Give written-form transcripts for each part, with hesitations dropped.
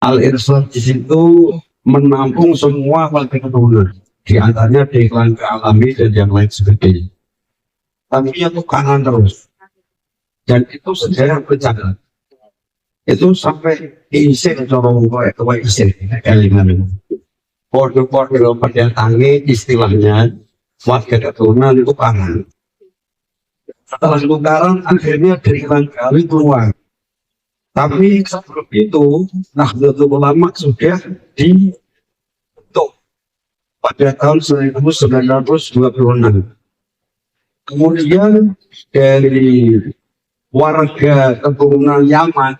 Al-Irsyad di situ menampung semua warga keturunan, di antaranya Dahlan Alami dan yang lain sebagainya. Tapi itu kanan terus, dan itu sejarah berjalan. Itu sampai diisi corong tua isi kalimat itu. Kode-kode pada tangi istilahnya warga keturunan itu kanan. Setelah tukaran akhirnya Dahlan Kali keluar. Tapi sebelum itu Nahdlatul Ulama sudah dibentuk pada tahun 1926. Kemudian dari warga keturunan Yaman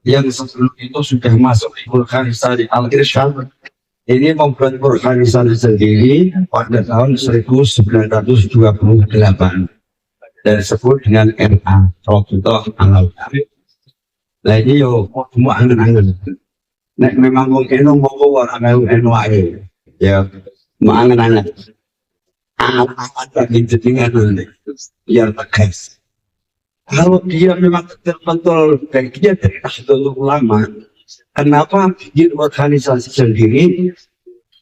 yang sebelum itu sudah masuk di organisasi Al-Irsyad, ini membuat organisasi sendiri pada tahun 1928 dan disebut dengan MA Robutoh Al-Awali. Lah ini yo semua angen-angen. Nek memang mungkin mau orang anu ae. Ya, mau angen-angen. Apa lagi jenengan nanti biar tegas. Kalau dia memang betul-betul dan dia dari Nahdlatul Ulama, kenapa bikin organisasi sendiri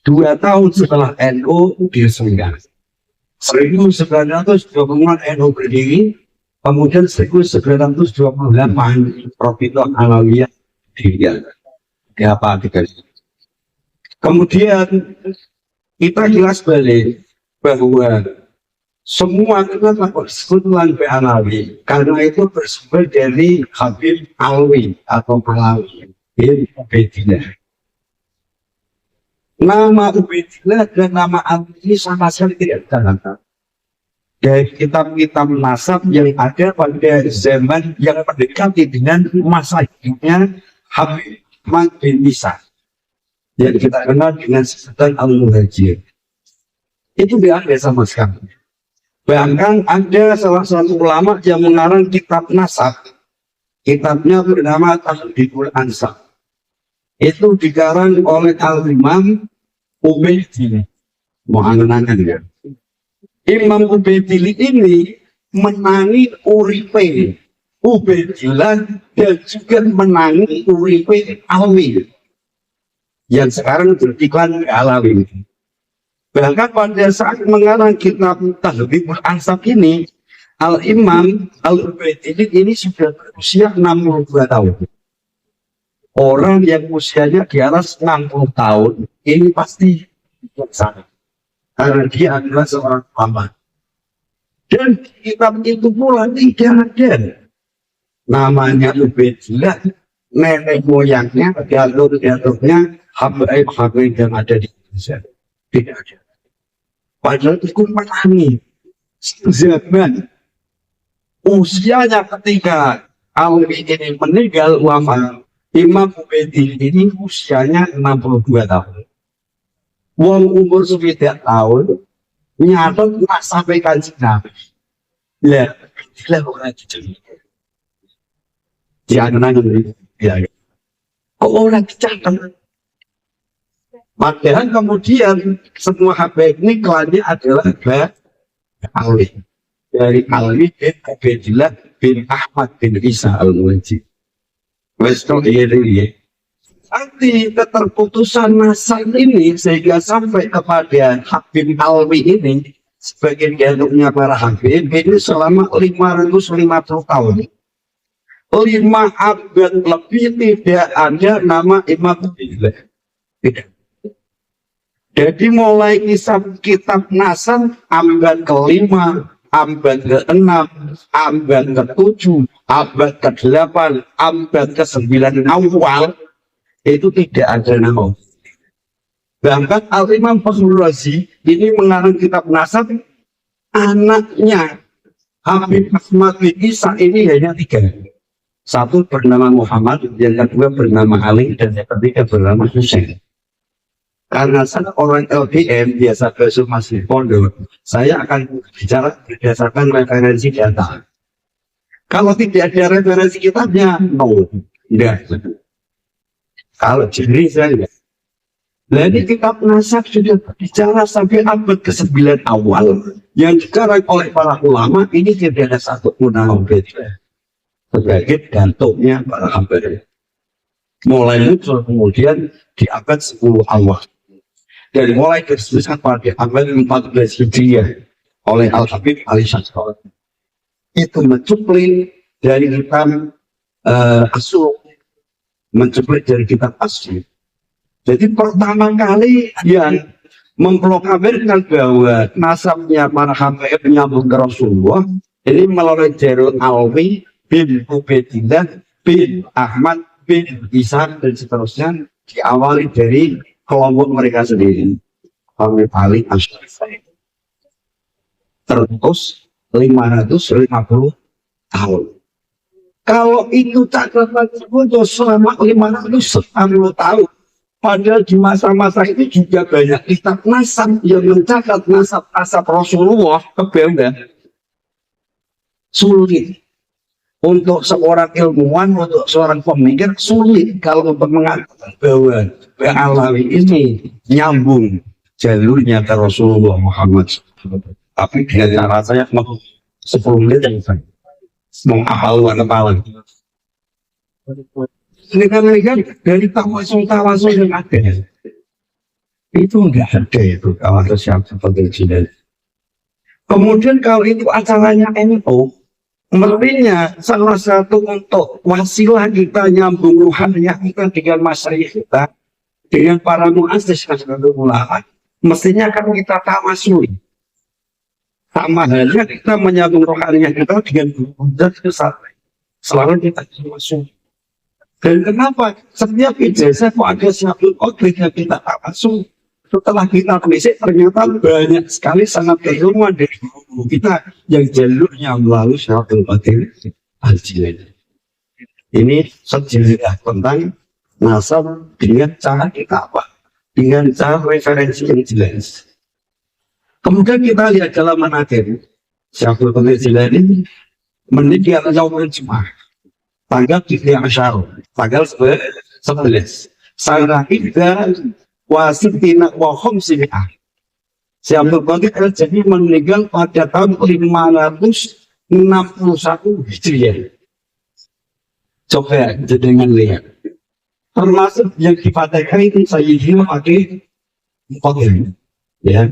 2 tahun setelah NU diresmikan? 1926 NU berdiri. Kemudian 1928 Robutoh Alawiyah dirikan. Apa kita? Kemudian kita jelas balik bahwa semua kita sebutkan Alawi karena itu bersumber dari Habib Alwi atau Alawi bin Ubaidillah. Nama Ubaidillah dan nama Alwi ini sama sekali tidak terdapat dari kitab-kitab nasab yang ada pada zaman yang mendekati dengan masa hidupnya Habib Ahmad bin Isa yang kita kenal dengan sebutan Al-Muhajir. Itu tidak ada sama sekali. Bahkan ada salah satu ulama yang mengarang kitab nasab, kitabnya bernama Tahdhibul Ansab. Itu dikarang oleh Al-Imam Ubaidillah. Mau angen-angen ya. Imam Ubaidillah ini menangi uripe Ubaidillah dan juga menangi uripe Alwi yang sekarang beriklan Alawi. Bahkan pada saat mengarang kitab Tahdhibul Ansab ini, Al-Imam Al-Ubaidillah ini sudah berusia 62 tahun. Orang yang usianya di atas 60 tahun ini pasti bijaksana. Karena dia adalah seorang ulama. Dan kitab itu pula tidak ada namanya Ubaidillah, nenek moyangnya, jalur-jalurnya Habib yang ada di Indonesia. Tidak ada. Padahal itu menangi zaman usianya ketika Alwi ini meninggal wafat, Imam Ubaidillah ini usianya 62 tahun. Wong umur 9 tahun nyatet nak sampai Kanjeng Nabi. Ya, bila orang dijelmi. Jangan ya. Kok orang dicatat? Padahal kemudian semua Habib ini klannya adalah Alwi. Dari Alwi bin Ubaidillah bin Ahmad bin Isa Al-Muhajir. Wes to iya. Nanti keterputusan nasab ini sehingga sampai kepada Habib Alwi ini sebagai dialognya para Habib ini selama 550 tahun. 5 abad lebih tidak ada nama Imam Ubaidillah. Tidak. Jadi mulai kisah kitab nasab abad ke-5, abad ke-6, abad ke-7, abad ke-8, abad ke-9 awal itu tidak ada nama. Bahkan Al-Imam Fakhrul Razi ini mengarang kitab nasab, anaknya Habib Ahmad bin Isa ini hanya 3. Satu bernama Muhammad, yang kedua bernama Ali, dan yang ketiga bernama Husain. Karena saya orang LPM biasa besok masih pondok, saya akan bicara berdasarkan referensi data. Kalau tidak ada referensi kitabnya, no, tidak. Kalau jenis saya, jadi kitab nasab sudah bicara sampai abad ke-9 awal yang dikarang oleh para ulama ini tidak ada satu pun nama Ubaidillah sebagai gantungnya para hamba. mulai muncul kemudian di abad 10 awal. Dan mulai disebutkan pada abad 14 Hijriah oleh Al-Habib Ali Syastol. Itu mencuplik dari kitab Asul, mencuplik dari kitab Asli. Jadi pertama kali yang memproklamirkan bahwa nasabnya para habaib menyambung ke Rasulullah ini melalui Jairul Alwi bin Ubaidillah bin Ahmad bin Isa dan seterusnya, diawali dari kelompok mereka sendiri. Habib Ali Asy'ari terus 550 tahun. Kalau itu catatan itu selama 560 tahun. Padahal di masa-masa itu juga banyak kitab nasab yang mencatat nasab Rasulullah ke Belanda. Sulit untuk seorang ilmuwan, untuk seorang pemikir, sulit kalau mengatakan bahwa Alawi ini nyambung jalurnya ke Rasulullah Muhammad. Tapi dengan cara saya 10 menit yang saya menghafal kepala. Mereka dari tawasul yang ada itu enggak ada itu kalau siapa seperti Jinan. Kemudian kalau itu acaranya NU, mestinya salah satu untuk wasilah kita nyambung ruhannya kita dengan masyarakat kita, dengan para muassis dan ulama, mestinya kan kita tawasuli. Sama halnya kita menyambung rohaninya kita dengan dan kesalahan. Selalu kita tawasuli. Dan kenapa setiap ijazah kok ada satu objek yang kita tawasuli? Setelah kita telisik ternyata banyak sekali sangat keilmuan dari guru kita yang jalurnya melalui Syaikhul Qadir Al-Jilani. Ini sejelas tentang nasab dengan cara kita apa? Dengan cara referensi yang jelas. Kemudian kita lihat dalam manaqib Syaikhul Qadir Al-Jilani meninggal yaumul Jumat tanggal 13 tanggal 11 Sangat wasitina wa khamsimi'ah. Syaikhul Qadir Al-Jilani meninggal pada tahun 561 Hijriah. Coba dengan lihat. Termasuk yang difatihkan itu Sayyidina Fakih Muqaddam. Ya.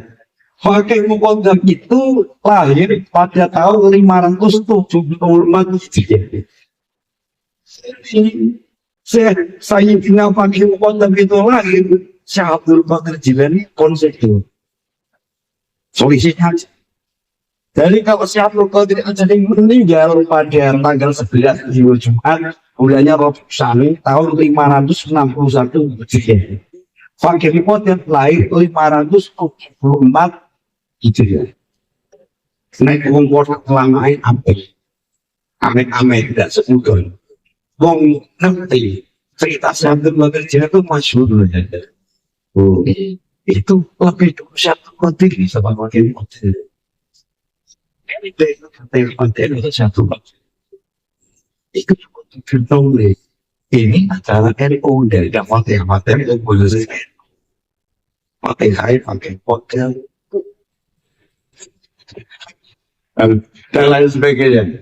Fakih Muqaddam itu lahir pada tahun 574 Hijriah. Sayyidina Fakih Muqaddam itu lahir, Syaikhul Qadir Jilani konsekuen. Solusinya aja. Jadi kalau Syaikhul Qadir Jilani meninggal pada tanggal 11 Jumat, bulannya Rabiul Tsani tahun 561 Hijriah. Fakih Muqaddam lahir 574 Hijriah. Naik umur kelamaan amin tidak sebutan. Wong ngerti cerita Syaikhul Qadir Jilani itu masyhur ya. Oh, itu lebih dulu Syaikhul Qadir sama Fakih Muqaddam. Itu satu itu cukup ini adalah NU dari materi yang boleh materi pakai hotel dan lain sebagainya.